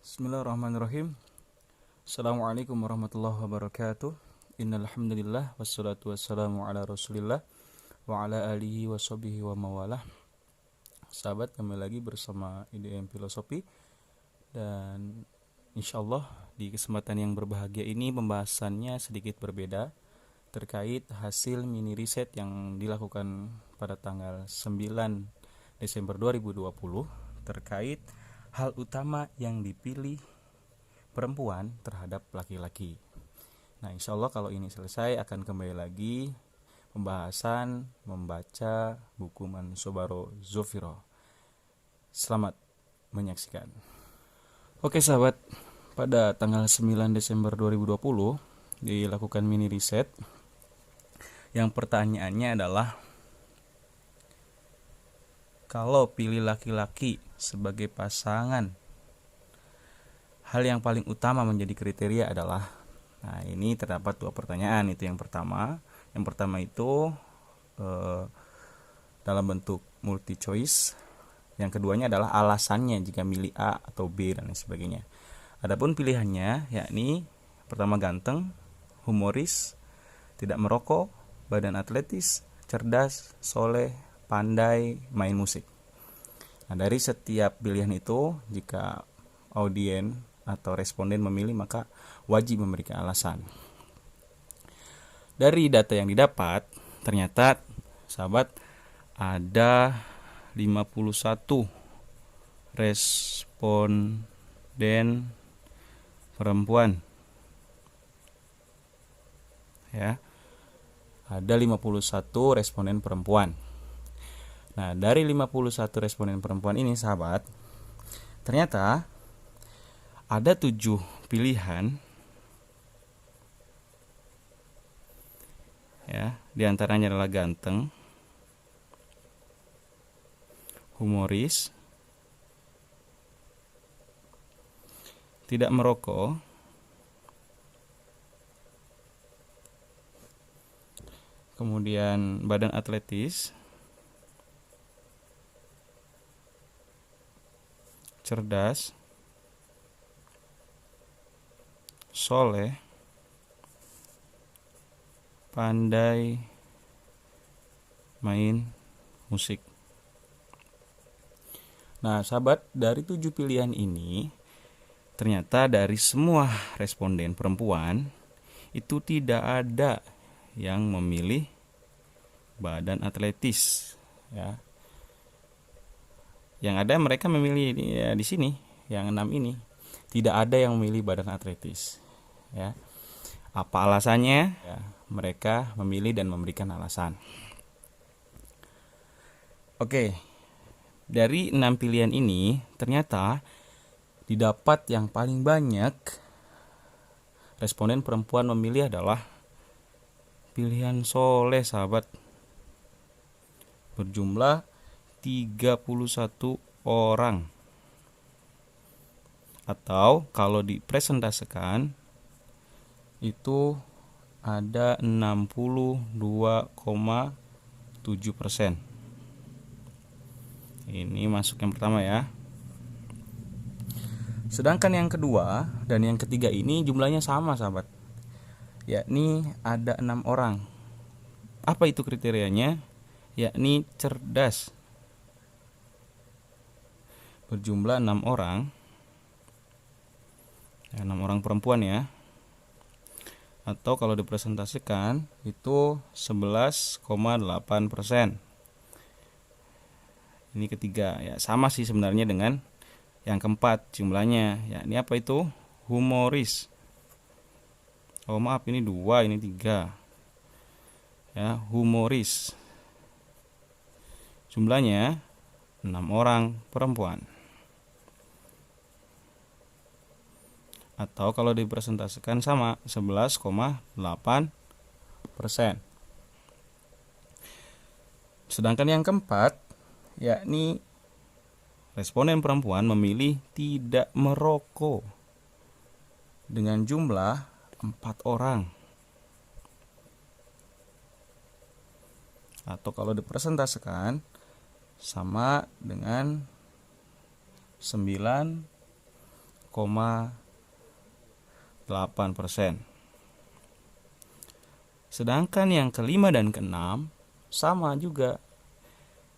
Bismillahirrahmanirrahim. Assalamualaikum warahmatullahi wabarakatuh. Innal hamdalillah wassalatu wassalamu ala Rasulillah wa ala alihi washabihi wa mawalah. Sahabat, kembali lagi bersama IDM Filosofi, dan insyaallah di kesempatan yang berbahagia ini pembahasannya sedikit berbeda terkait hasil mini riset yang dilakukan pada tanggal 9 Desember 2020 terkait hal utama yang dipilih perempuan terhadap laki-laki. Nah, insya Allah kalau ini selesai akan kembali lagi pembahasan membaca buku Mansobaro Zofiro. Selamat menyaksikan. Oke sahabat, pada tanggal 9 Desember 2020 dilakukan mini riset. Yang pertanyaannya adalah, kalau pilih laki-laki sebagai pasangan, hal yang paling utama menjadi kriteria adalah, nah ini terdapat dua pertanyaan. Itu yang pertama itu dalam bentuk multi choice. Yang keduanya adalah alasannya jika milih A atau B dan lain sebagainya. Adapun pilihannya yakni pertama ganteng, humoris, tidak merokok, badan atletis, cerdas, soleh, pandai, main musik. Nah, dari setiap pilihan itu, jika audien atau responden memilih, maka wajib memberikan alasan. Dari data yang didapat, ternyata sahabat ada 51 responden perempuan. Ya. Ada 51 responden perempuan. Nah, dari 51 responden perempuan ini sahabat, ternyata ada 7 pilihan. Ya, diantaranya adalah ganteng, humoris, tidak merokok, kemudian badan atletis, cerdas, soleh, pandai, main musik. Nah sahabat, dari 7 pilihan ini, ternyata dari semua responden perempuan itu tidak ada yang memilih badan atletis, ya. Yang ada mereka memilih di sini, yang 6 ini tidak ada yang memilih badan atletis, ya. Apa alasannya? Ya, mereka memilih dan memberikan alasan. Oke, dari 6 pilihan ini ternyata didapat yang paling banyak responden perempuan memilih adalah pilihan soleh sahabat, berjumlah 31 orang, atau kalau dipresentasikan itu ada 62,7%. Ini masuk yang pertama ya. Sedangkan yang kedua dan yang ketiga ini jumlahnya sama sahabat, yakni ada 6 orang. Apa itu kriterianya? Yakni cerdas, berjumlah 6 orang, 6 orang perempuan ya. Atau kalau dipresentasikan itu 11,8%. Ini ketiga ya, sama sih sebenarnya dengan yang keempat jumlahnya. Yakni apa itu? Humoris. Oh maaf, ini 2, ini 3. Ya, humoris. Jumlahnya 6 orang perempuan. Atau kalau dipresentasikan sama 11,8%. Sedangkan yang keempat, yakni responden perempuan memilih tidak merokok dengan jumlah 4 orang. Atau kalau dipresentasikan sama dengan 9,8%. 8%. Sedangkan yang kelima dan keenam sama juga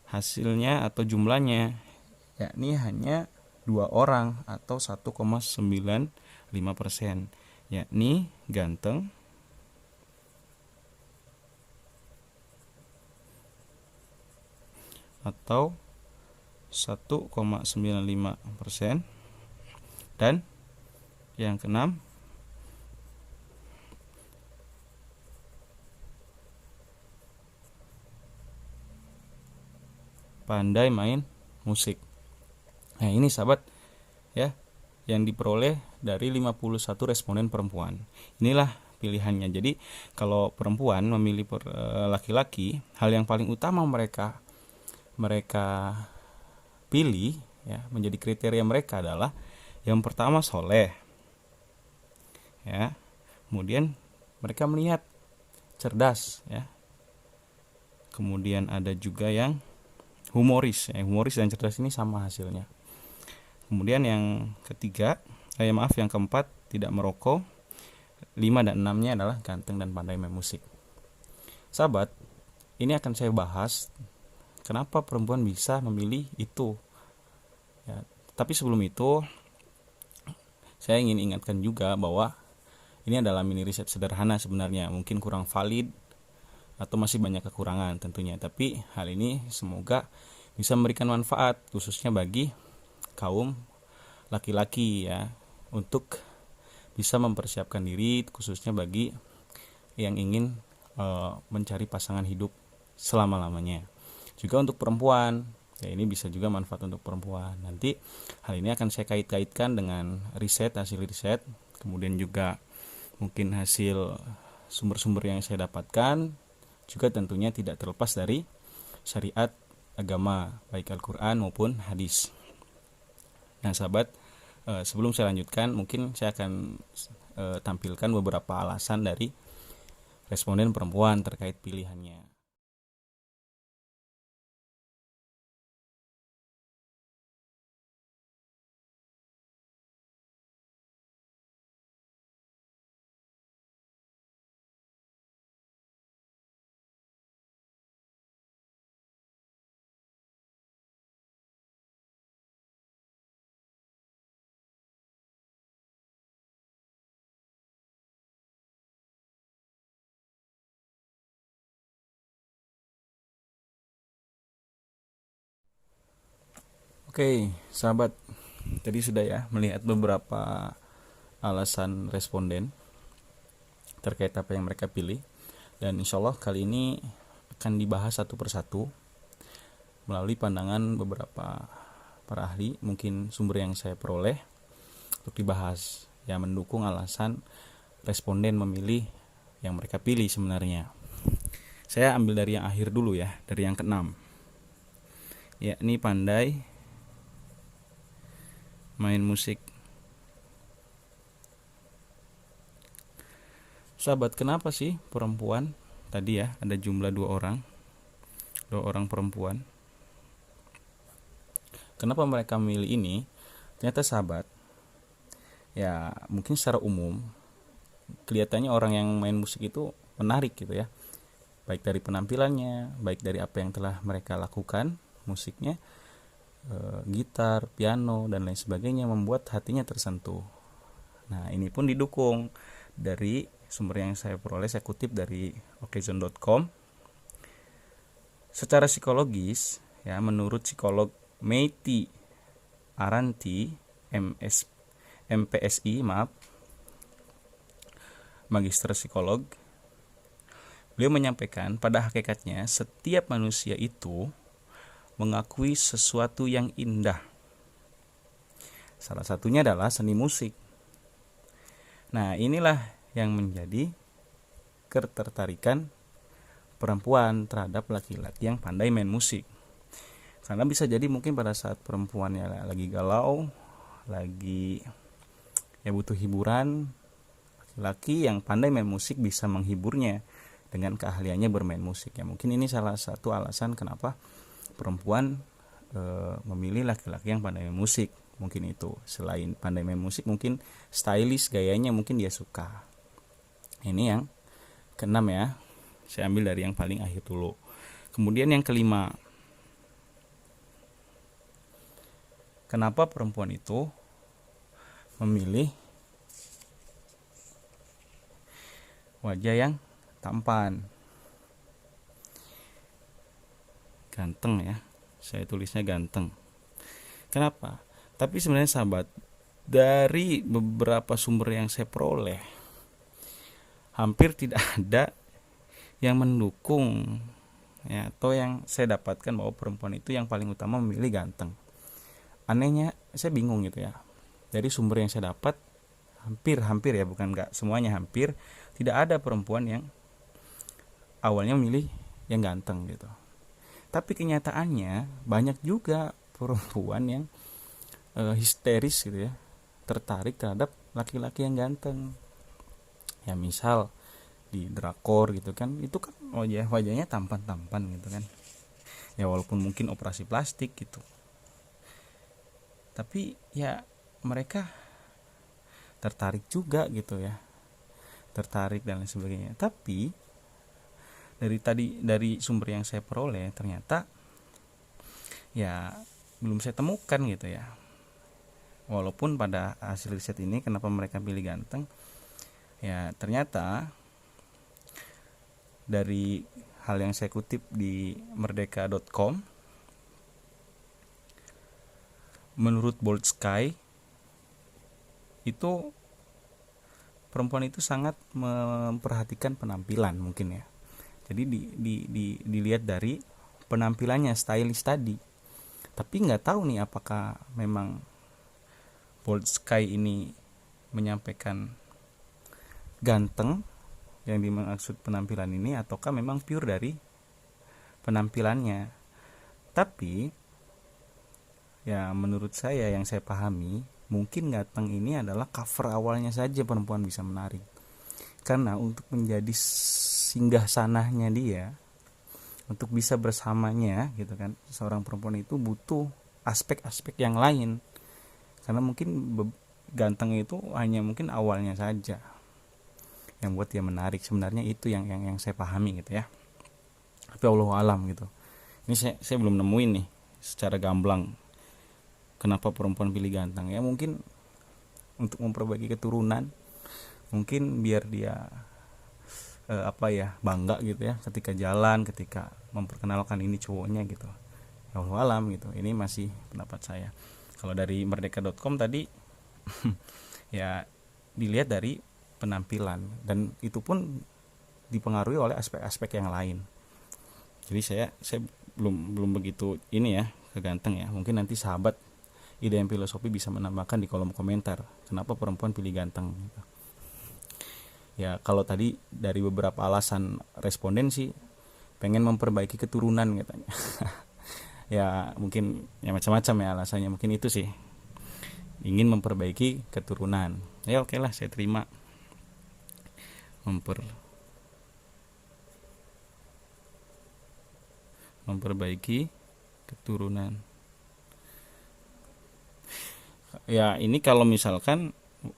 hasilnya atau jumlahnya, yakni hanya 2 orang atau 1,95%, yakni ganteng atau 1,95%, dan yang keenam pandai main musik. Nah, ini sahabat ya yang diperoleh dari 51 responden perempuan. Inilah pilihannya. Jadi kalau perempuan memilih laki-laki, hal yang paling utama mereka pilih ya, menjadi kriteria mereka adalah yang pertama soleh ya, kemudian mereka melihat cerdas ya, kemudian ada juga yang humoris ya. Humoris dan cerdas ini sama hasilnya. Kemudian yang ketiga, yang keempat tidak merokok. 5 dan 6-nya adalah ganteng dan pandai main musik. Sahabat, ini akan saya bahas kenapa perempuan bisa memilih itu ya. Tapi sebelum itu saya ingin ingatkan juga bahwa ini adalah mini riset sederhana sebenarnya, mungkin kurang valid atau masih banyak kekurangan tentunya, tapi hal ini semoga bisa memberikan manfaat khususnya bagi kaum laki-laki ya, untuk bisa mempersiapkan diri khususnya bagi yang ingin mencari pasangan hidup selama-lamanya. Juga untuk perempuan ya, ini bisa juga manfaat untuk perempuan. Nanti hal ini akan saya kait-kaitkan dengan hasil riset, kemudian juga mungkin hasil sumber-sumber yang saya dapatkan, juga tentunya tidak terlepas dari syariat agama, baik Al-Quran maupun hadis. Nah sahabat, sebelum saya lanjutkan, mungkin saya akan tampilkan beberapa alasan dari responden perempuan terkait pilihannya. Oke, sahabat, tadi sudah ya melihat beberapa alasan responden terkait apa yang mereka pilih, dan insya Allah kali ini akan dibahas satu persatu melalui pandangan beberapa para ahli, mungkin sumber yang saya peroleh untuk dibahas yang mendukung alasan responden memilih yang mereka pilih sebenarnya. Saya ambil dari yang akhir dulu ya, dari yang keenam, yakni pandai main musik. Sahabat, kenapa sih perempuan tadi ya ada jumlah 2 orang perempuan, kenapa mereka memilih ini? Ternyata sahabat ya, mungkin secara umum kelihatannya orang yang main musik itu menarik gitu ya, baik dari penampilannya, baik dari apa yang telah mereka lakukan, musiknya, gitar, piano dan lain sebagainya, membuat hatinya tersentuh. Nah, ini pun didukung dari sumber yang saya peroleh, saya kutip dari okezone.com. Secara psikologis ya, menurut psikolog Meiti Aranti MPSI, magister psikolog, beliau menyampaikan pada hakikatnya setiap manusia itu mengakui sesuatu yang indah. Salah satunya adalah seni musik. Nah, inilah yang menjadi ketertarikan perempuan terhadap laki-laki yang pandai main musik. Karena bisa jadi mungkin pada saat perempuannya lagi galau, lagi ya butuh hiburan, laki-laki yang pandai main musik bisa menghiburnya dengan keahliannya bermain musik. Ya, mungkin ini salah satu alasan kenapa perempuan memilih laki-laki yang pandai main musik. Mungkin itu, selain pandai main musik, mungkin stylish gayanya, mungkin dia suka. Ini yang keenam ya, saya ambil dari yang paling akhir dulu. Kemudian yang kelima, kenapa perempuan itu memilih wajah yang tampan, ganteng ya, saya tulisnya ganteng. Kenapa? Tapi sebenarnya sahabat, dari beberapa sumber yang saya peroleh, hampir tidak ada yang mendukung ya, atau yang saya dapatkan bahwa perempuan itu yang paling utama memilih ganteng. Anehnya saya bingung gitu ya, dari sumber yang saya dapat hampir ya, bukan enggak, semuanya hampir, tidak ada perempuan yang awalnya memilih yang ganteng gitu. Tapi kenyataannya banyak juga perempuan yang histeris gitu ya, tertarik terhadap laki-laki yang ganteng. Ya misal di drakor gitu kan, itu kan wajahnya tampan gitu kan. Ya walaupun mungkin operasi plastik gitu, tapi ya mereka tertarik juga gitu ya, tertarik dan lain sebagainya. Tapi dari sumber yang saya peroleh, ternyata ya belum saya temukan gitu ya. Walaupun pada hasil riset ini kenapa mereka pilih ganteng, ya ternyata dari hal yang saya kutip di merdeka.com, menurut Bold Sky itu perempuan itu sangat memperhatikan penampilan mungkin ya. Jadi dilihat dari penampilannya, stylish tadi. Tapi nggak tahu nih apakah memang Bold Sky ini menyampaikan ganteng yang dimaksud penampilan ini, ataukah memang pure dari penampilannya. Tapi ya menurut saya, yang saya pahami, mungkin ganteng ini adalah cover awalnya saja perempuan bisa menarik. Karena untuk menjadi singgah sanahnya dia, untuk bisa bersamanya gitu kan, seorang perempuan itu butuh aspek-aspek yang lain. Karena mungkin ganteng itu hanya mungkin awalnya saja yang buat dia menarik. Sebenarnya itu yang saya pahami gitu ya. Tapi Allahu alam gitu. Ini saya belum nemuin nih secara gamblang kenapa perempuan pilih ganteng. Ya mungkin untuk memperbaiki keturunan, mungkin biar dia bangga gitu ya ketika jalan, ketika memperkenalkan ini cowoknya gitu. Ya Allahu alam gitu. Ini masih pendapat saya. Kalau dari merdeka.com tadi ya dilihat dari penampilan, dan itu pun dipengaruhi oleh aspek-aspek yang lain. Jadi saya belum begitu ini ya ke ganteng ya. Mungkin nanti sahabat IDM Filosofi bisa menambahkan di kolom komentar kenapa perempuan pilih ganteng gitu. Ya kalau tadi dari beberapa alasan responden sih pengen memperbaiki keturunan katanya. Ya mungkin ya macam-macam ya alasannya, mungkin itu sih, ingin memperbaiki keturunan. Ya oke lah, saya terima memperbaiki keturunan. Ya ini kalau misalkan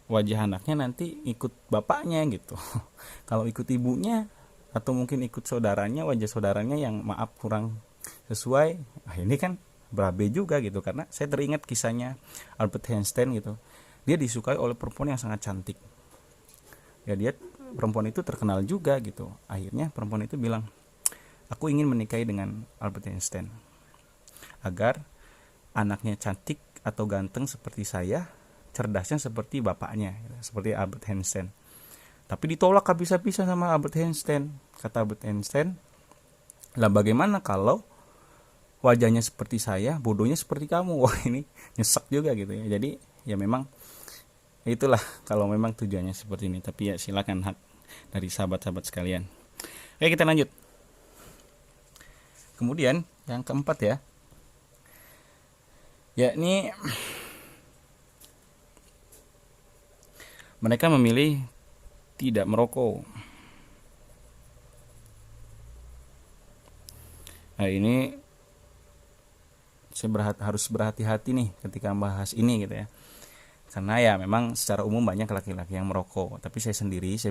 wajah anaknya nanti ikut bapaknya gitu. Kalau ikut ibunya atau mungkin ikut saudaranya, wajah saudaranya yang maaf kurang sesuai, ini kan berabe juga gitu. Karena saya teringat kisahnya Albert Einstein gitu. Dia disukai oleh perempuan yang sangat cantik. Ya dia, perempuan itu terkenal juga gitu. Akhirnya perempuan itu bilang, aku ingin menikahi dengan Albert Einstein agar anaknya cantik atau ganteng seperti saya, cerdasnya seperti bapaknya, seperti Albert Einstein. Tapi ditolak habis-habisan sama Albert Einstein. Kata Albert Einstein, lah bagaimana kalau wajahnya seperti saya, bodohnya seperti kamu? Wah ini nyesek juga gitu ya. Jadi ya memang itulah kalau memang tujuannya seperti ini. Tapi ya silakan, hak dari sahabat-sahabat sekalian. Oke, kita lanjut. Kemudian yang keempat ya, yakni mereka memilih tidak merokok. Nah ini saya harus berhati-hati nih ketika membahas ini gitu ya. Karena ya memang secara umum banyak laki-laki yang merokok, tapi saya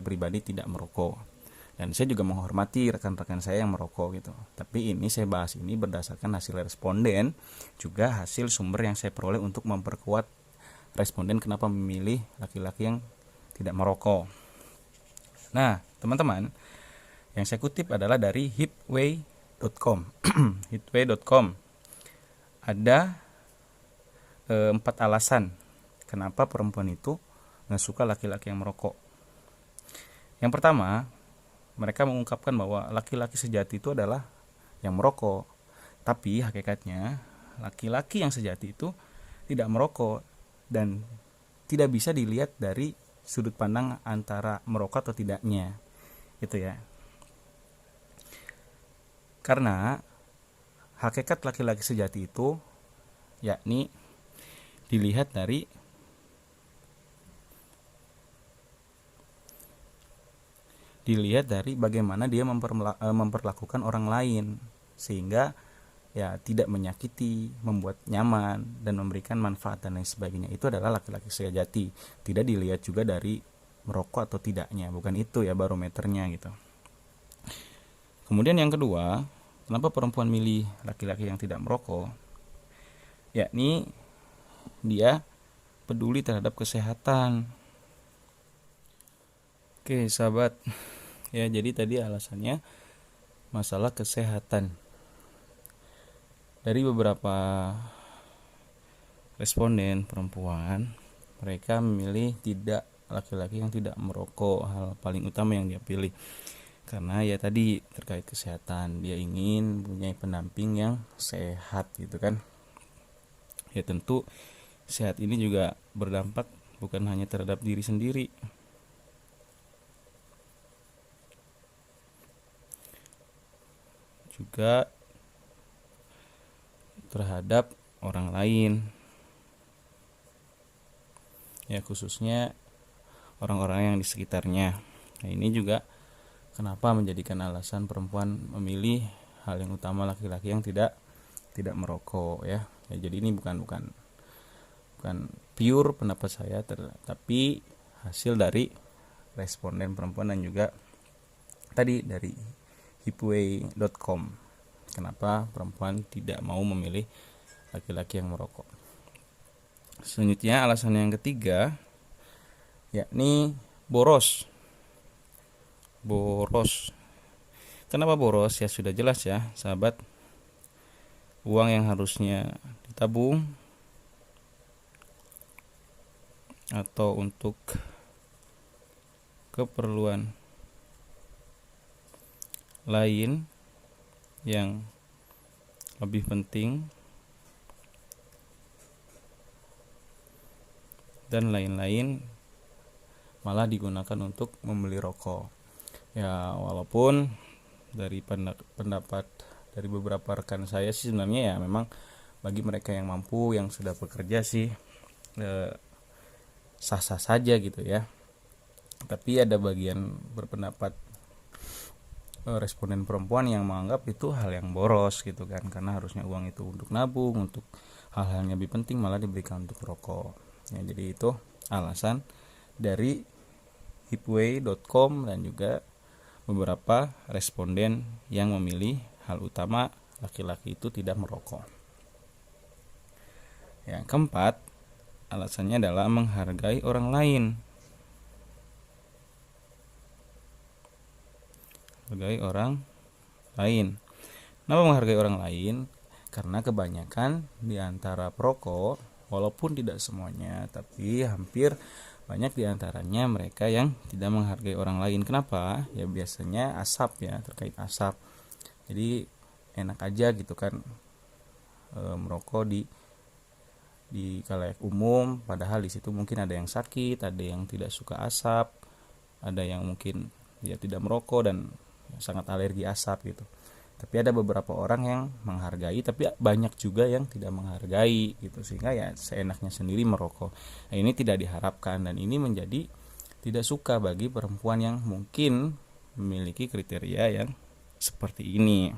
pribadi tidak merokok. Dan saya juga menghormati rekan-rekan saya yang merokok gitu. Tapi ini saya bahas ini berdasarkan hasil responden, juga hasil sumber yang saya peroleh untuk memperkuat responden kenapa memilih laki-laki yang tidak merokok. Nah, teman-teman, yang saya kutip adalah dari hipway.com. hipway.com. Ada 4 alasan kenapa perempuan itu nggak suka laki-laki yang merokok. Yang pertama, mereka mengungkapkan bahwa laki-laki sejati itu adalah yang merokok. Tapi hakikatnya laki-laki yang sejati itu tidak merokok dan tidak bisa dilihat dari sudut pandang antara merokok atau tidaknya. Gitu ya. Karena hakikat laki-laki sejati itu yakni dilihat dari bagaimana dia memperlakukan orang lain, sehingga ya tidak menyakiti, membuat nyaman dan memberikan manfaat dan lain sebagainya. Itu adalah laki-laki sejati. Tidak dilihat juga dari merokok atau tidaknya, bukan itu ya barometernya gitu. Kemudian yang kedua, kenapa perempuan milih laki-laki yang tidak merokok? Yakni dia peduli terhadap kesehatan. Oke sahabat, ya jadi tadi alasannya masalah kesehatan. Dari beberapa responden perempuan, mereka memilih tidak laki-laki yang tidak merokok, hal paling utama yang dia pilih. Karena ya tadi terkait kesehatan, dia ingin punya pendamping yang sehat gitu kan. Ya tentu sehat ini juga berdampak bukan hanya terhadap diri sendiri, juga terhadap orang lain. Ya khususnya orang-orang yang di sekitarnya. Nah, ini juga kenapa menjadikan alasan perempuan memilih hal yang utama laki-laki yang tidak merokok ya. Jadi ini bukan pure pendapat saya, tapi hasil dari responden perempuan dan juga tadi dari hipway.com. Kenapa perempuan tidak mau memilih laki-laki yang merokok. Selanjutnya alasan yang ketiga yakni boros. Kenapa boros? Ya sudah jelas ya sahabat. Uang yang harusnya ditabung atau untuk keperluan lain yang lebih penting dan lain-lain malah digunakan untuk membeli rokok. Ya walaupun dari pendapat dari beberapa rekan saya sih sebenarnya ya memang bagi mereka yang mampu, yang sudah bekerja sih sah-sah saja gitu ya. Tapi ada bagian berpendapat responden perempuan yang menganggap itu hal yang boros gitu kan, karena harusnya uang itu untuk nabung, untuk hal-hal yang lebih penting malah diberikan untuk rokok. Ya, jadi itu alasan dari hipway.com dan juga beberapa responden yang memilih hal utama laki-laki itu tidak merokok. Yang keempat, alasannya adalah menghargai orang lain. Menghargai orang lain. Kenapa menghargai orang lain? Karena kebanyakan di antara perokok, walaupun tidak semuanya, tapi hampir banyak di antaranya mereka yang tidak menghargai orang lain. Kenapa? Ya biasanya asap ya, terkait asap. Jadi enak aja gitu kan merokok di khalayak umum, padahal di situ mungkin ada yang sakit, ada yang tidak suka asap, ada yang mungkin dia tidak merokok dan sangat alergi asap gitu. Tapi ada beberapa orang yang menghargai, tapi banyak juga yang tidak menghargai gitu, sehingga ya seenaknya sendiri merokok. Nah, ini tidak diharapkan dan ini menjadi tidak suka bagi perempuan yang mungkin memiliki kriteria yang seperti ini.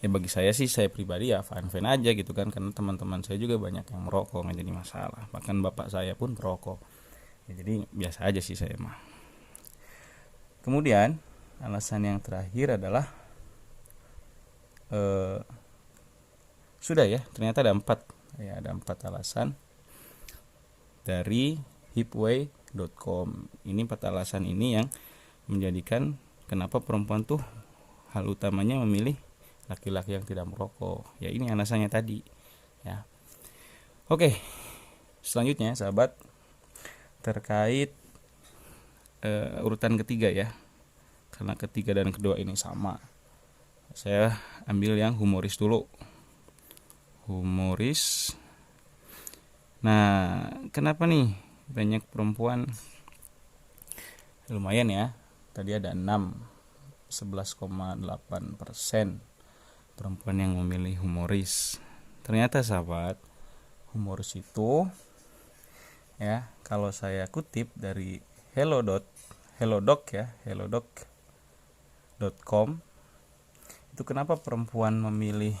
Ya bagi saya sih, saya pribadi ya fine-fine aja gitu kan, karena teman-teman saya juga banyak yang merokok, nggak jadi masalah. Bahkan bapak saya pun perokok. Ya, jadi biasa aja sih saya mah. Kemudian alasan yang terakhir adalah sudah ya, ternyata ada 4 ya, ada 4 alasan dari hipway.com. Ini 4 alasan ini yang menjadikan kenapa perempuan tuh hal utamanya memilih laki-laki yang tidak merokok. Ya ini alasannya tadi ya. Oke, selanjutnya sahabat, terkait urutan ketiga ya, karena ketiga dan kedua ini sama, saya ambil yang humoris dulu. Humoris. Nah, kenapa nih banyak perempuan? Lumayan ya, tadi ada 11,8% perempuan yang memilih humoris. Ternyata sahabat, humoris itu ya, kalau saya kutip dari hellodoc ya, hellodoc.com, itu kenapa perempuan memilih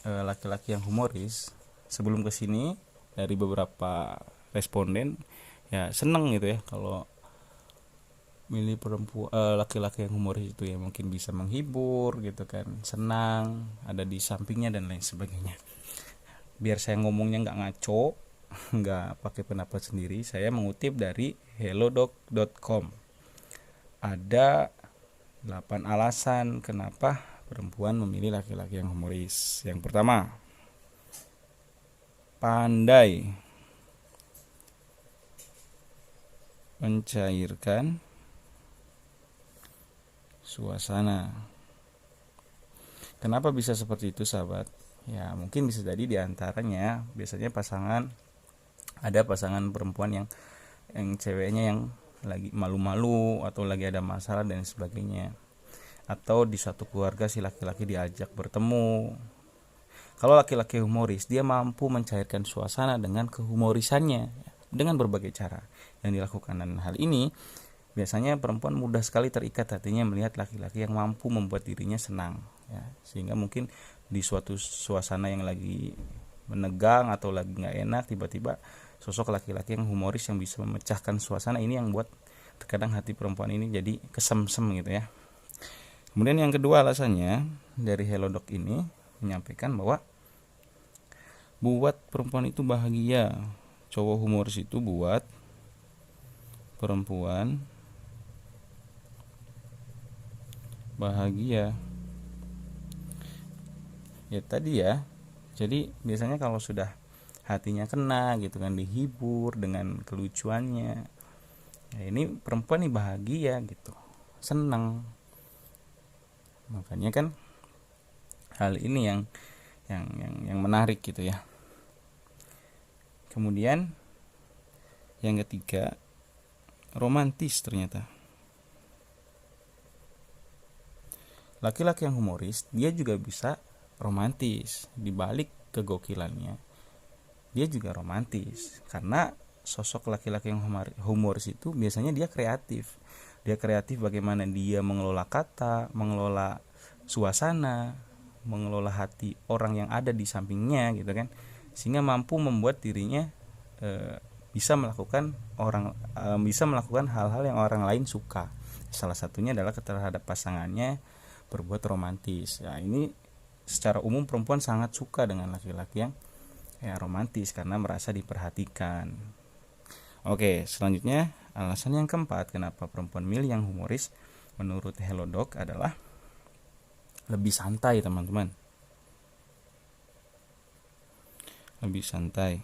laki-laki yang humoris. Sebelum kesini dari beberapa responden ya seneng gitu ya kalau milih perempuan laki-laki yang humoris itu, ya mungkin bisa menghibur gitu kan, senang ada di sampingnya dan lain sebagainya. Biar saya ngomongnya nggak ngaco, nggak pakai pendapat sendiri, saya mengutip dari hellodoc.com. Ada 8 alasan kenapa perempuan memilih laki-laki yang humoris. Yang pertama, pandai mencairkan suasana. Kenapa bisa seperti itu sahabat? Ya mungkin bisa jadi diantaranya biasanya ada pasangan perempuan yang ceweknya yang lagi malu-malu atau lagi ada masalah dan sebagainya, atau di suatu keluarga si laki-laki diajak bertemu. Kalau laki-laki humoris, dia mampu mencairkan suasana dengan kehumorisannya dengan berbagai cara yang dilakukan, dan hal ini biasanya perempuan mudah sekali terikat hatinya melihat laki-laki yang mampu membuat dirinya senang ya. Sehingga mungkin di suatu suasana yang lagi menegang atau lagi nggak enak, tiba-tiba sosok laki-laki yang humoris yang bisa memecahkan suasana ini yang buat terkadang hati perempuan ini jadi kesemsem gitu ya. Kemudian yang kedua alasannya dari Hellodoc ini menyampaikan bahwa buat perempuan itu bahagia. Cowok humoris itu buat perempuan bahagia. Ya tadi ya. Jadi biasanya kalau sudah hatinya kena gitu kan, dihibur dengan kelucuannya, ya ini perempuan nih bahagia gitu, senang. Makanya kan hal ini yang menarik gitu ya. Kemudian yang ketiga, romantis. Ternyata laki-laki yang humoris dia juga bisa romantis. Di balik kegokilannya, dia juga romantis karena sosok laki-laki yang humoris itu biasanya dia kreatif. Dia kreatif bagaimana dia mengelola kata, mengelola suasana, mengelola hati orang yang ada di sampingnya gitu kan, sehingga mampu membuat dirinya bisa melakukan hal-hal yang orang lain suka. Salah satunya adalah terhadap pasangannya berbuat romantis. Ya ini secara umum perempuan sangat suka dengan laki-laki yang romantis karena merasa diperhatikan. Oke, selanjutnya alasan yang keempat kenapa perempuan milih yang humoris menurut Hellodoc adalah lebih santai, teman-teman. Lebih santai.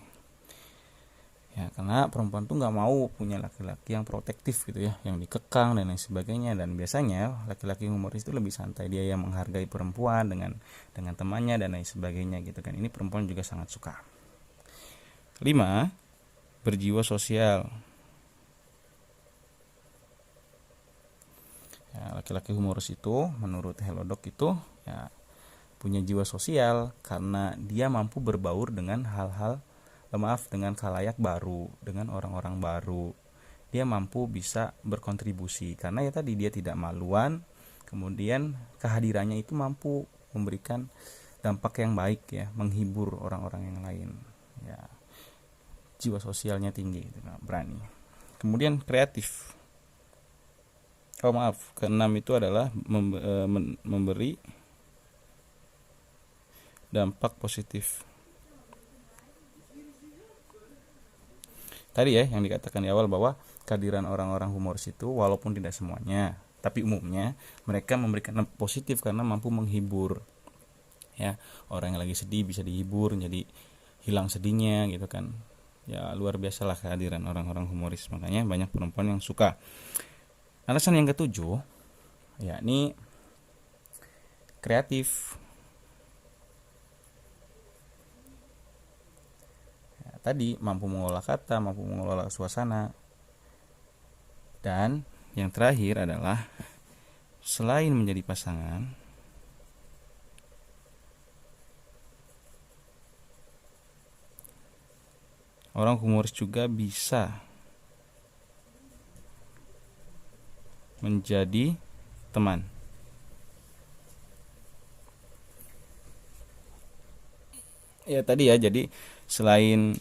Ya, karena perempuan tuh nggak mau punya laki-laki yang protektif gitu ya, yang dikekang dan lain sebagainya. Dan biasanya laki-laki humoris itu lebih santai, dia yang menghargai perempuan dengan temannya dan lain sebagainya gitu kan. Ini perempuan juga sangat suka. 5. Berjiwa sosial. Ya, laki-laki humoris itu menurut Hellodoc itu ya punya jiwa sosial karena dia mampu berbaur dengan dengan khalayak baru, dengan orang-orang baru. Dia mampu bisa berkontribusi karena ya tadi dia tidak maluan, kemudian kehadirannya itu mampu memberikan dampak yang baik ya, menghibur orang-orang yang lain ya, jiwa sosialnya tinggi gitu, berani. Kemudian kreatif. Keenam itu adalah memberi dampak positif. Tadi ya yang dikatakan di awal bahwa kehadiran orang-orang humoris itu walaupun tidak semuanya, tapi umumnya mereka memberikan dampak positif karena mampu menghibur. Ya, orang yang lagi sedih bisa dihibur jadi hilang sedihnya gitu kan. Ya, luar biasa lah kehadiran orang-orang humoris, makanya banyak perempuan yang suka. Alasan yang ketujuh yakni kreatif. Tadi mampu mengolah kata, mampu mengelola suasana. Dan yang terakhir adalah selain menjadi pasangan, orang humoris juga bisa menjadi teman. Ya tadi ya, jadi selain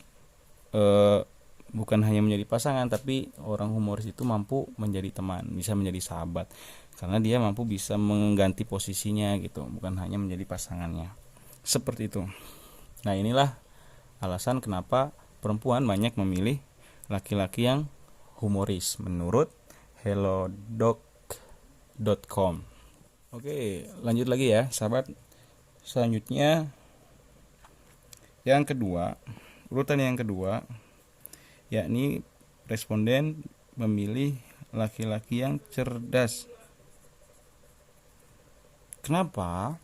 bukan hanya menjadi pasangan, tapi orang humoris itu mampu menjadi teman, bisa menjadi sahabat, karena dia mampu bisa mengganti posisinya gitu, bukan hanya menjadi pasangannya, seperti itu. Nah, inilah alasan kenapa perempuan banyak memilih laki-laki yang humoris menurut hellodoc.com. Oke, lanjut lagi ya sahabat. Selanjutnya yang kedua, urutan yang kedua yakni responden memilih laki-laki yang cerdas. Kenapa?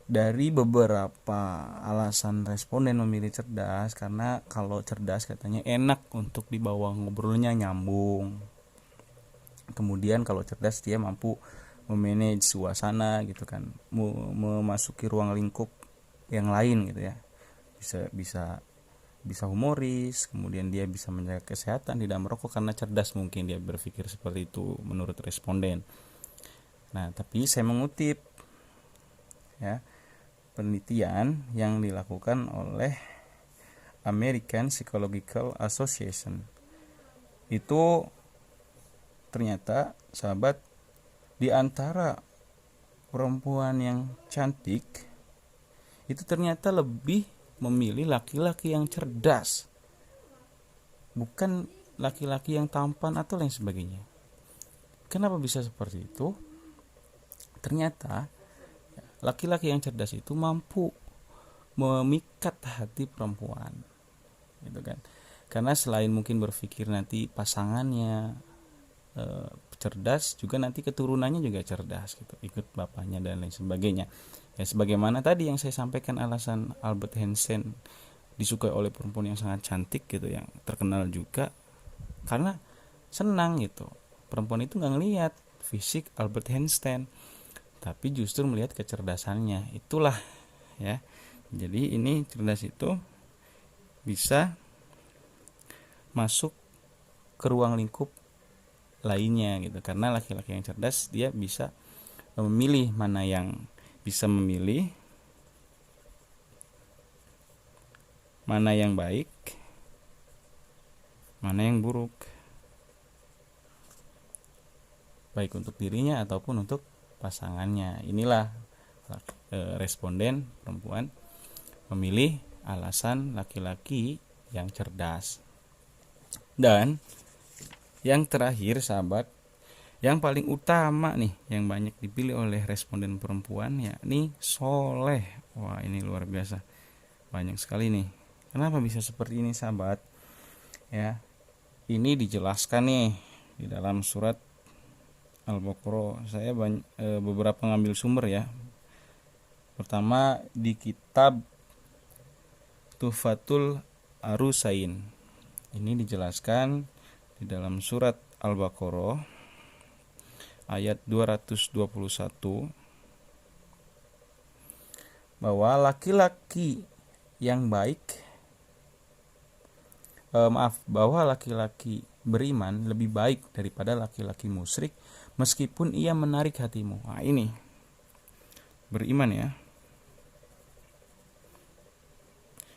Dari beberapa alasan responden memilih cerdas, karena kalau cerdas katanya enak untuk dibawa, ngobrolnya nyambung. Kemudian kalau cerdas dia mampu memanage suasana gitu kan, memasuki ruang lingkup yang lain gitu ya. Bisa humoris, kemudian dia bisa menjaga kesehatan, tidak merokok karena cerdas, mungkin dia berpikir seperti itu menurut responden. Nah, tapi saya mengutip ya penelitian yang dilakukan oleh American Psychological Association. Itu ternyata sahabat, di antara perempuan yang cantik itu ternyata lebih memilih laki-laki yang cerdas, bukan laki-laki yang tampan atau lain sebagainya. Kenapa bisa seperti itu? Ternyata laki-laki yang cerdas itu mampu memikat hati perempuan, gitu kan? Karena selain mungkin berpikir nanti pasangannya cerdas, juga nanti keturunannya juga cerdas, gitu, ikut bapaknya dan lain sebagainya. Ya, sebagaimana tadi yang saya sampaikan alasan Albert Einstein disukai oleh perempuan yang sangat cantik gitu, yang terkenal juga karena senang gitu. Perempuan itu nggak ngelihat fisik Albert Einstein, tapi justru melihat kecerdasannya. Itulah ya. Jadi ini cerdas itu bisa masuk ke ruang lingkup lainnya gitu, karena laki-laki yang cerdas dia bisa memilih mana yang bisa memilih mana yang baik, mana yang buruk, baik untuk dirinya ataupun untuk pasangannya. Inilah responden perempuan memilih alasan laki-laki yang cerdas. Dan yang terakhir sahabat, yang paling utama nih yang banyak dipilih oleh responden perempuan yakni soleh. Wah, ini luar biasa, banyak sekali nih. Kenapa bisa seperti ini sahabat? Ya, ini dijelaskan nih di dalam surat Al-Baqarah. Saya beberapa ngambil sumber ya. Pertama di kitab Tuhfatul Arusain. Ini dijelaskan di dalam surat Al-Baqarah ayat 221 bahwa laki-laki yang baik bahwa laki-laki beriman lebih baik daripada laki-laki musyrik meskipun ia menarik hatimu. Nah, ini beriman ya.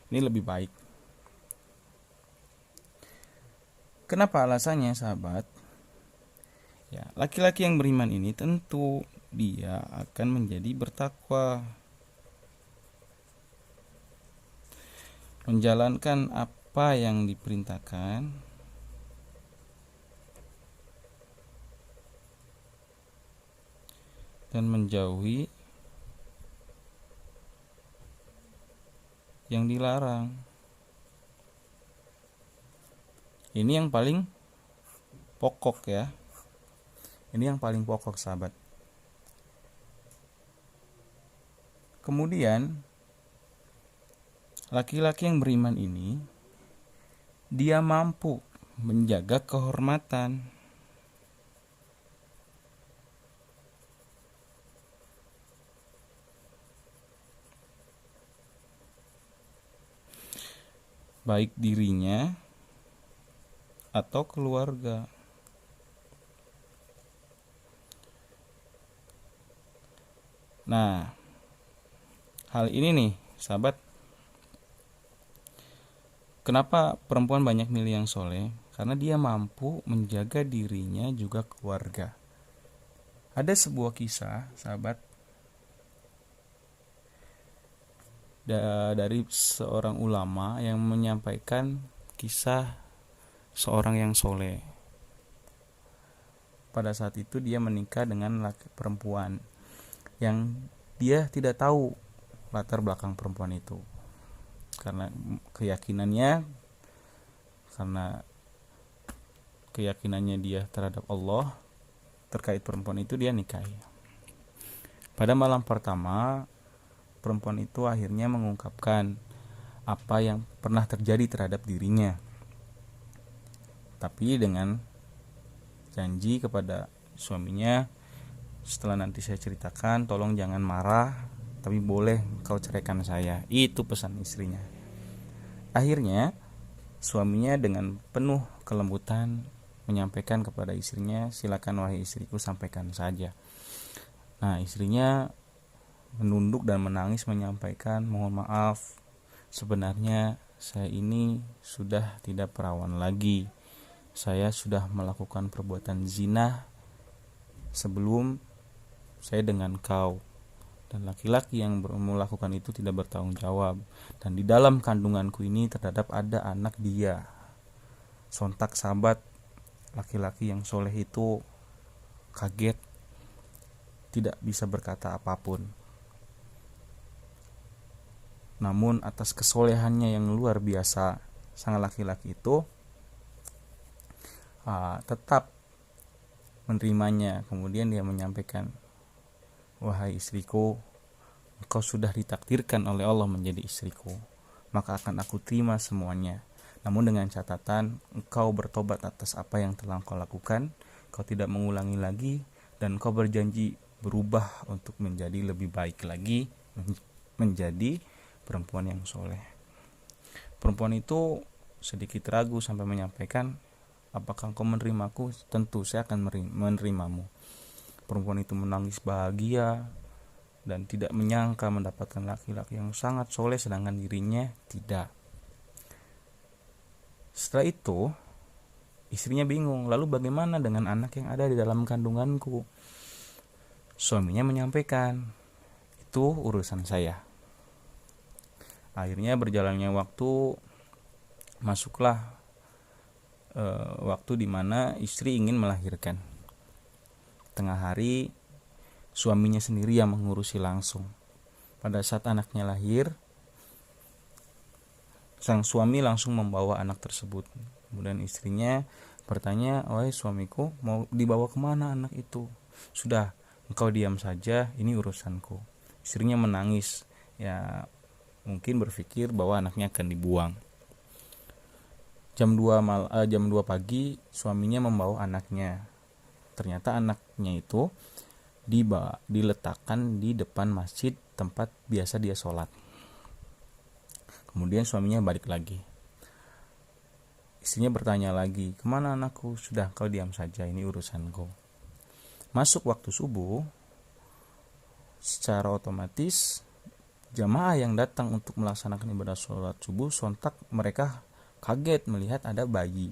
Ini lebih baik. Kenapa alasannya, sahabat? Ya, laki-laki yang beriman ini tentu dia akan menjadi bertakwa, menjalankan apa yang diperintahkan dan menjauhi yang dilarang. Ini yang paling pokok ya. Ini yang paling pokok, sahabat. Kemudian laki-laki yang beriman ini dia mampu menjaga kehormatan, baik dirinya atau keluarga. Nah, hal ini nih, sahabat, kenapa perempuan banyak milih yang soleh? Karena dia mampu menjaga dirinya juga keluarga. Ada sebuah kisah, sahabat, dari seorang ulama yang menyampaikan kisah seorang yang soleh. Pada saat itu dia menikah dengan perempuan yang dia tidak tahu latar belakang perempuan itu. Karena keyakinannya dia terhadap Allah terkait perempuan itu, dia nikahi. Pada malam pertama, perempuan itu akhirnya mengungkapkan apa yang pernah terjadi terhadap dirinya, tapi dengan janji kepada suaminya, setelah nanti saya ceritakan, tolong jangan marah, tapi boleh kau ceraikan saya. Itu pesan istrinya. Akhirnya suaminya dengan penuh kelembutan menyampaikan kepada istrinya, silakan wahai istriku, sampaikan saja. Nah, istrinya menunduk dan menangis menyampaikan, mohon maaf, sebenarnya saya ini sudah tidak perawan lagi. Saya sudah melakukan perbuatan zina sebelum saya dengan kau, dan laki-laki yang melakukan itu tidak bertanggung jawab, dan di dalam kandunganku ini terdapat ada anak dia. Sontak, sahabat, laki-laki yang soleh itu kaget, tidak bisa berkata apapun. Namun atas kesolehannya yang luar biasa, sang laki-laki itu tetap menerimanya. Kemudian dia menyampaikan, wahai istriku, engkau sudah ditakdirkan oleh Allah menjadi istriku, maka akan aku terima semuanya. Namun dengan catatan, engkau bertobat atas apa yang telah engkau lakukan, kau tidak mengulangi lagi, dan engkau berjanji berubah untuk menjadi lebih baik lagi, menjadi perempuan yang soleh. Perempuan itu sedikit ragu sampai menyampaikan, apakah engkau menerimaku? Tentu saya akan menerimamu. Perempuan itu menangis bahagia dan tidak menyangka mendapatkan laki-laki yang sangat soleh, sedangkan dirinya tidak. Setelah itu istrinya bingung, lalu bagaimana dengan anak yang ada di dalam kandunganku? Suaminya menyampaikan, itu urusan saya. Akhirnya berjalannya waktu, masuklah waktu di mana istri ingin melahirkan. Tengah hari suaminya sendiri yang mengurusi langsung. Pada saat anaknya lahir, sang suami langsung membawa anak tersebut. Kemudian istrinya bertanya, wahai suamiku, mau dibawa kemana anak itu? Sudah, engkau diam saja, ini urusanku. Istrinya menangis, ya mungkin berpikir bahwa anaknya akan dibuang. Jam 2 pagi suaminya membawa anaknya. Ternyata anaknya itu diletakkan di depan masjid tempat biasa dia sholat. Kemudian suaminya balik lagi. Istrinya bertanya lagi, kemana anakku? Sudah, kau diam saja, ini urusanku. Masuk waktu subuh, secara otomatis jamaah yang datang untuk melaksanakan ibadah sholat subuh sontak mereka kaget melihat ada bayi,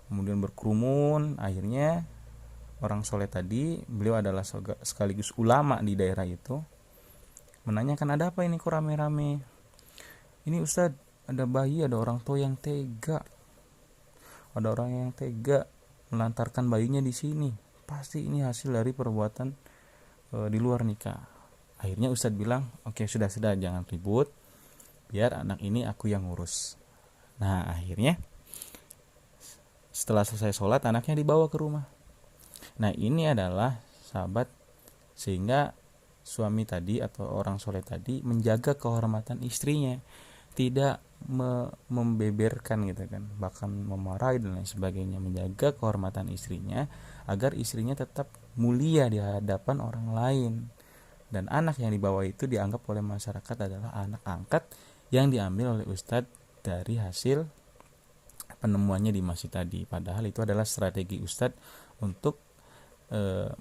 kemudian berkerumun. Akhirnya orang soleh tadi, beliau adalah sekaligus ulama di daerah itu, menanyakan, ada apa ini kok rame-rame? Ini Ustadz, ada bayi, ada orang tua yang tega, ada orang yang tega melantarkan bayinya di sini. Pasti ini hasil dari perbuatan di luar nikah. Akhirnya Ustadz bilang, oke, sudah jangan ribut, biar anak ini aku yang ngurus. Nah akhirnya setelah selesai sholat anaknya dibawa ke rumah. Nah ini adalah sahabat, sehingga suami tadi atau orang soleh tadi menjaga kehormatan istrinya, tidak membeberkan gitu kan, bahkan memarahi dan lain sebagainya, menjaga kehormatan istrinya agar istrinya tetap mulia di hadapan orang lain. Dan anak yang dibawa itu dianggap oleh masyarakat adalah anak angkat yang diambil oleh ustadz dari hasil penemuannya di masjid tadi. Padahal itu adalah strategi ustadz untuk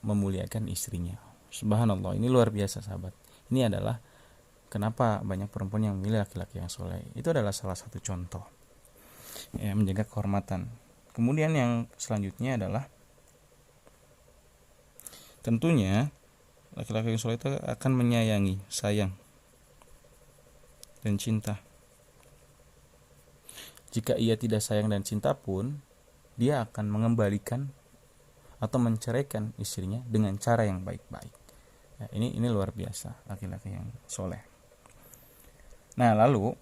memuliakan istrinya. Subhanallah, ini luar biasa sahabat. Ini adalah kenapa banyak perempuan yang memilih laki-laki yang soleh. Itu adalah salah satu contoh ya, menjaga kehormatan. Kemudian yang selanjutnya adalah tentunya laki-laki yang soleh itu akan menyayangi, sayang, dan cinta. Jika ia tidak sayang dan cinta pun, dia akan mengembalikan atau menceraikan istrinya dengan cara yang baik-baik. Ya, ini luar biasa laki-laki yang soleh. Nah lalu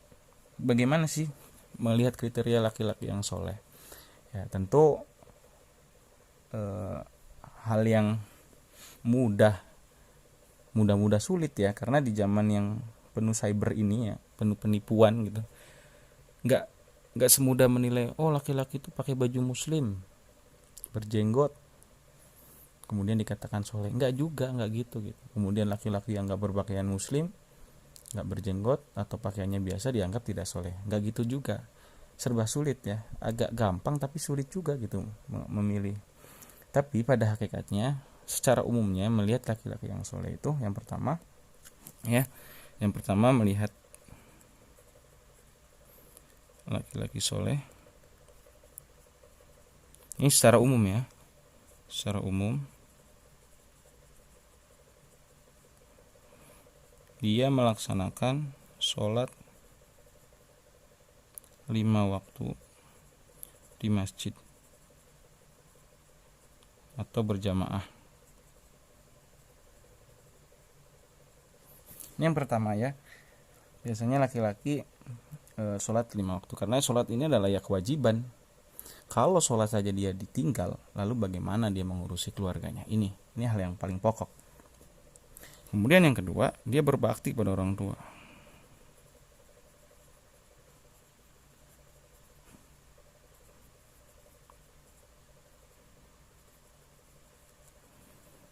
bagaimana sih melihat kriteria laki-laki yang soleh? Ya tentu hal yang mudah sulit ya, karena di zaman yang penuh cyber ini ya, penuh penipuan gitu, nggak semudah menilai oh laki-laki itu pakai baju muslim, berjenggot, kemudian dikatakan soleh. Nggak gitu. Kemudian laki-laki yang nggak berpakaian muslim, nggak berjenggot atau pakaiannya biasa dianggap tidak soleh. Nggak gitu juga, serba sulit ya, agak gampang tapi sulit juga gitu memilih. Tapi pada hakikatnya secara umumnya melihat laki-laki yang soleh itu yang pertama melihat laki-laki soleh ini secara umum ya, dia melaksanakan sholat 5 waktu di masjid atau berjamaah. Ini yang pertama ya, biasanya laki-laki sholat 5 waktu, karena sholat ini adalah ya kewajiban. Kalau sholat saja dia ditinggal, lalu bagaimana dia mengurusi keluarganya? Ini hal yang paling pokok. Kemudian yang kedua, dia berbakti pada orang tua.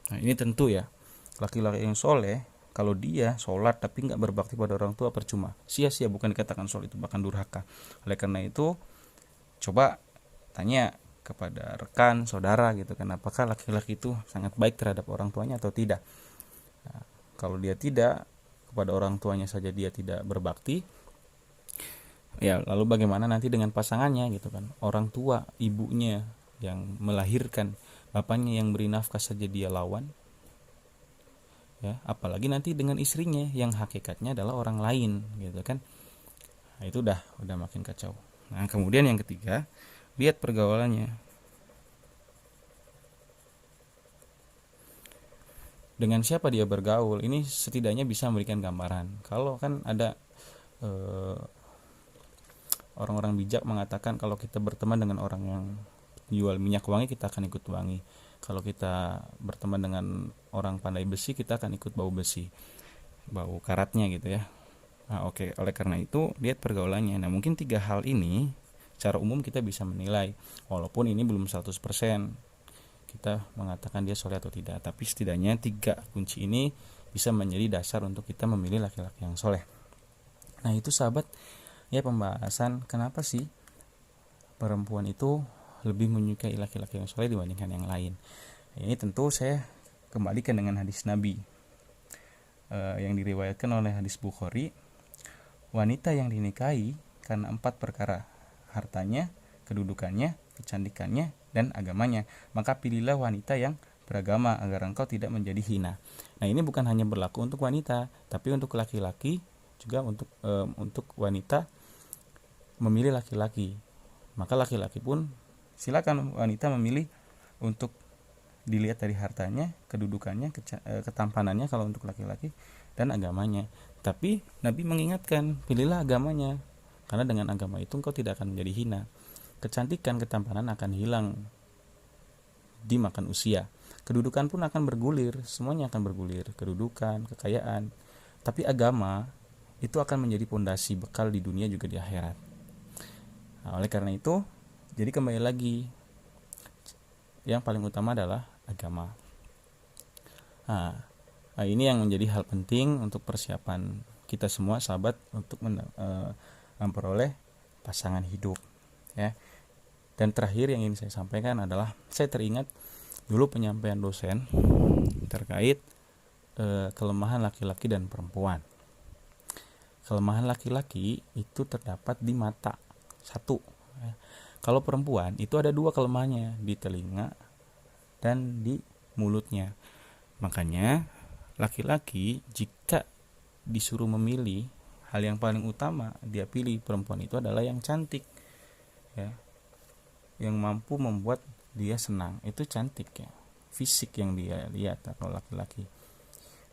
Nah ini tentu ya, laki-laki yang soleh, kalau dia sholat tapi nggak berbakti pada orang tua percuma, sia-sia, bukan dikatakan sholat itu bahkan durhaka. Oleh karena itu coba tanya kepada rekan, saudara gitu kan, apakah laki-laki itu sangat baik terhadap orang tuanya atau tidak. Nah, kalau dia tidak, kepada orang tuanya saja dia tidak berbakti, ya lalu bagaimana nanti dengan pasangannya gitu kan, orang tua, ibunya yang melahirkan, bapaknya yang beri nafkah saja dia lawan ya, apalagi nanti dengan istrinya yang hakikatnya adalah orang lain gitu kan. Nah itu udah makin kacau. Nah kemudian yang ketiga, lihat pergaulannya. Dengan siapa dia bergaul, ini setidaknya bisa memberikan gambaran. Kalau kan ada orang-orang bijak mengatakan kalau kita berteman dengan orang yang jual minyak wangi, kita akan ikut wangi. Kalau kita berteman dengan orang pandai besi, kita akan ikut bau besi, bau karatnya gitu ya. Nah oke, oleh karena itu lihat pergaulannya. Nah mungkin 3 hal ini secara umum kita bisa menilai, walaupun ini belum 100% kita mengatakan dia soleh atau tidak, tapi setidaknya 3 kunci ini bisa menjadi dasar untuk kita memilih laki-laki yang soleh. Nah itu sahabat ya, pembahasan kenapa sih perempuan itu lebih menyukai laki-laki yang soleh dibandingkan yang lain. Ini tentu saya kembalikan dengan hadis Nabi yang diriwayatkan oleh hadis Bukhari, wanita yang dinikahi karena 4 perkara: hartanya, kedudukannya, kecantikannya, dan agamanya, maka pilihlah wanita yang beragama agar engkau tidak menjadi hina. Nah, ini bukan hanya berlaku untuk wanita, tapi untuk laki-laki juga, untuk wanita memilih laki-laki. Maka laki-laki pun silakan wanita memilih untuk dilihat dari hartanya, kedudukannya, ketampanannya kalau untuk laki-laki, dan agamanya. Tapi Nabi mengingatkan, pilihlah agamanya, karena dengan agama itu engkau tidak akan menjadi hina. Kecantikan, ketampanan akan hilang dimakan usia. Kedudukan pun akan bergulir, semuanya akan bergulir, kedudukan, kekayaan. Tapi agama itu akan menjadi pondasi bekal di dunia juga di akhirat. Nah, oleh karena itu, jadi kembali lagi, yang paling utama adalah agama. Nah, ini yang menjadi hal penting untuk persiapan kita semua sahabat untuk memperoleh pasangan hidup, ya. Dan terakhir yang ingin saya sampaikan adalah, saya teringat dulu penyampaian dosen terkait kelemahan laki-laki dan perempuan. Kelemahan laki-laki itu terdapat di mata, satu, ya. Kalau perempuan itu ada 2 kelemahannya, di telinga dan di mulutnya. Makanya laki-laki jika disuruh memilih, hal yang paling utama dia pilih perempuan itu adalah yang cantik, ya, yang mampu membuat dia senang. Itu cantik, ya, fisik yang dia lihat kalau laki-laki.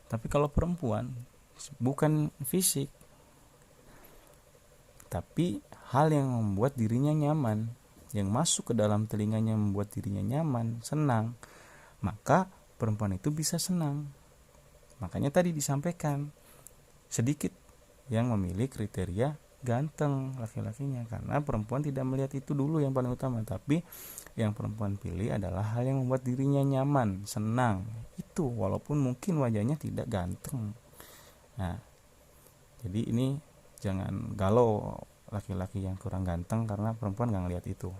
Tapi kalau perempuan bukan fisik, tapi hal yang membuat dirinya nyaman, yang masuk ke dalam telinganya membuat dirinya nyaman, senang, maka perempuan itu bisa senang. Makanya tadi disampaikan, sedikit yang memilih kriteria ganteng laki-lakinya, karena perempuan tidak melihat itu dulu yang paling utama, tapi yang perempuan pilih adalah hal yang membuat dirinya nyaman, senang. Itu walaupun mungkin wajahnya tidak ganteng. Nah, jadi ini jangan galau laki-laki yang kurang ganteng karena perempuan gak ngeliat itu.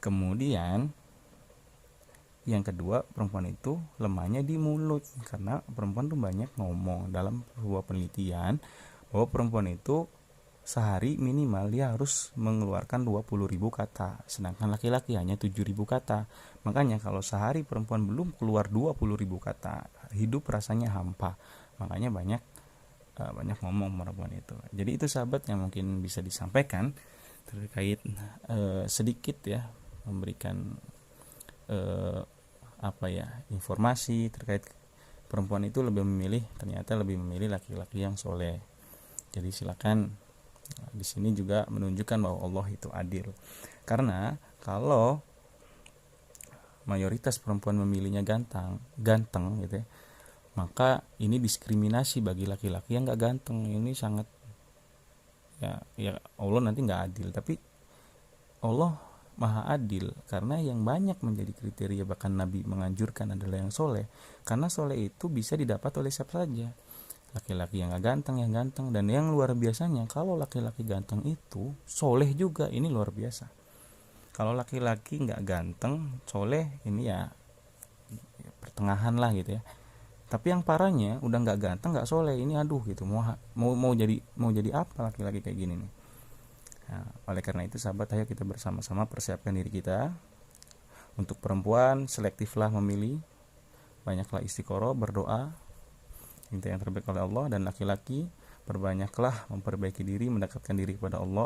Kemudian yang kedua, perempuan itu lemahnya di mulut, karena perempuan tuh banyak ngomong. Dalam sebuah penelitian bahwa perempuan itu sehari minimal dia harus mengeluarkan 20.000 kata, sedangkan laki-laki hanya 7.000 kata. Makanya kalau sehari perempuan belum keluar 20.000 kata, hidup rasanya hampa. Makanya banyak ngomong perempuan itu. Jadi itu sahabat yang mungkin bisa disampaikan terkait sedikit, ya, memberikan informasi terkait perempuan itu ternyata lebih memilih laki-laki yang soleh. Jadi silakan, di sini juga menunjukkan bahwa Allah itu adil. Karena kalau mayoritas perempuan memilihnya ganteng gitu, ya, maka ini diskriminasi bagi laki-laki yang gak ganteng. Ini sangat, ya Allah nanti gak adil. Tapi Allah maha adil, karena yang banyak menjadi kriteria, bahkan Nabi menganjurkan adalah yang soleh. Karena soleh itu bisa didapat oleh siapa saja, laki-laki yang gak ganteng, yang ganteng. Dan yang luar biasanya, kalau laki-laki ganteng itu soleh juga. Ini luar biasa. Kalau laki-laki gak ganteng soleh, ini ya pertengahan lah gitu, ya. Tapi yang parahnya udah nggak ganteng, nggak soleh, ini aduh gitu, mau jadi apa laki-laki kayak gini nih. Nah, oleh karena itu sahabat, ayo kita bersama-sama persiapkan diri kita. Untuk perempuan, selektiflah memilih, banyaklah istiqoroh, berdoa, minta yang terbaik oleh Allah. Dan laki-laki, perbanyaklah memperbaiki diri, mendekatkan diri kepada Allah.